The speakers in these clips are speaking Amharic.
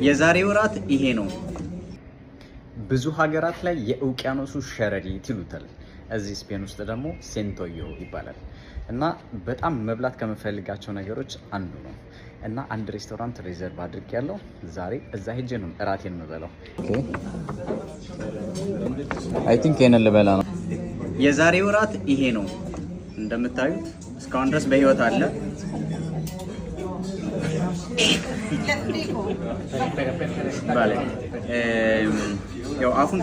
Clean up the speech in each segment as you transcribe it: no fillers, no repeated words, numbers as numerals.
የዛሬው ራት ይሄ ነው። ብዙ ሀገራት ላይ የውቅያኖሱ ሸረሪት ይሉታል። እዚህ ስፔን ውስጥ ደግሞ ሴንቶዮ ይባላል። እና በጣም መብላት ከመፈልጋቸው ነገሮች አንዱ ነው። እና አንድ ሬስቶራንት ሪዘርቭ አድርጌያለሁ። ዛሬ እዛ ሄጄ ነው እራቴን የምበላው። አይ ቲንክ ይሄንን ልበላ ነው። የዛሬው ራት ይሄ ነው። እንደምታዩት እስካሁን ድረስ በህይወት አለ። ባለ ያው አፉን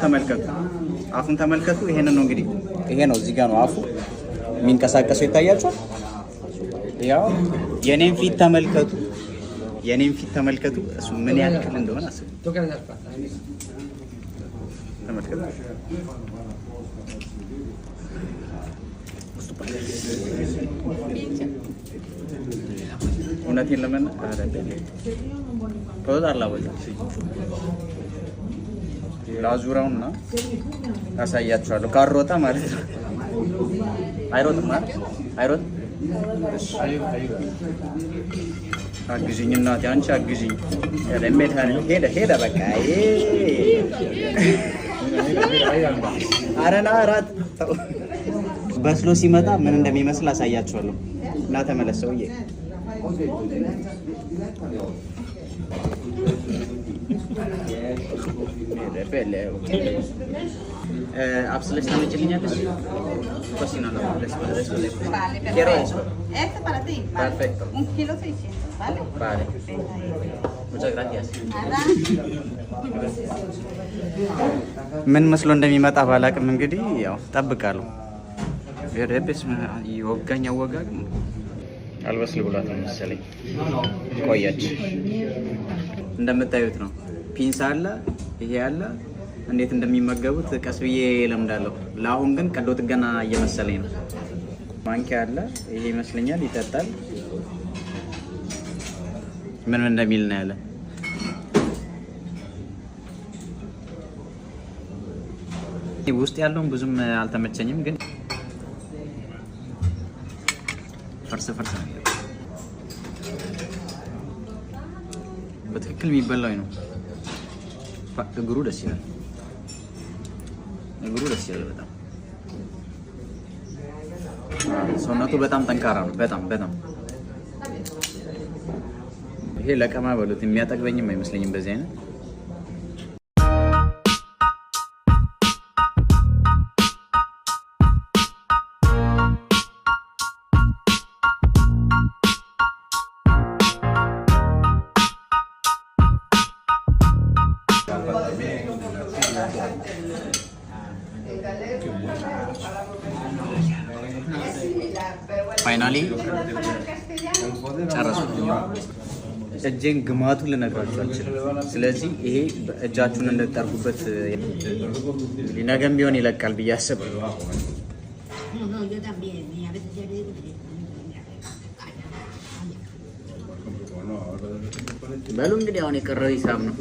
ተመልከቱ። ይሄንን ነው እንግዲህ ይሄ ነው። እዚህ ጋር ነው አፉ የሚንቀሳቀሰው ይታያችኋል። ያው የኔን ፊት ተመልከቱ። እሱ ምን ያክል እንደሆነ አስቡ። ተመልከቱ። እውነቴን ለመናገር ላዙራውና አሳያችኋለሁ። ካሮጣ ማለት ነው። አይሮጥም ማለት አይሮጥም። አግዥኝ እናቴ፣ አንቺ አግዥኝ። ሄደ በቃ አረና ራት በስሎ ሲመጣ ምን እንደሚመስል አሳያችኋለሁ። እና ተመለስ ሰውዬ። አብስለሽ ታመጭልኛለሽ? ኮሲና ነው ለስ quiero eso. Este para ti. Perfecto. 1 kilo 600, ¿vale? Vale. Muchas gracias. ምን መስሎ እንደሚመጣ ባላቅም እንግዲህ ያው ጠብቃለሁ። የደብስ ይወጋኝ አወጋግ አልበስል ብሏት ነው መሰለኝ። ቆያች። እንደምታዩት ነው። ፒንሳ አለ፣ ይሄ አለ። እንዴት እንደሚመገቡት ቀስ ብዬ ለምዳለሁ። ለአሁን ግን ቀዶ ጥገና እየመሰለኝ ነው። ማንኪያ አለ፣ ይሄ ይመስለኛል ይጠጣል። ምን እንደሚል ነው ያለ። ውስጥ ያለውን ብዙም አልተመቸኝም፣ ግን ፈርስ ነው። በትክክል የሚበላው ነው። እግሩ ደስ ይላል። በጣም ሰውነቱ በጣም ጠንካራ ነው። በጣም ይሄ ለቀማ በሉት የሚያጠግበኝም አይመስለኝም በዚህ አይነት። ፋይናሊ ጨረሱ። እጄን ግማቱን ልነግራችሁ አልችልም። ስለዚህ ይሄ እጃችሁን እንድትጠርጉበት ነገም ቢሆን ይለቃል ብዬ አስባለሁ። በሉ እንግዲህ አሁን የቀረው ሂሳብ ነው።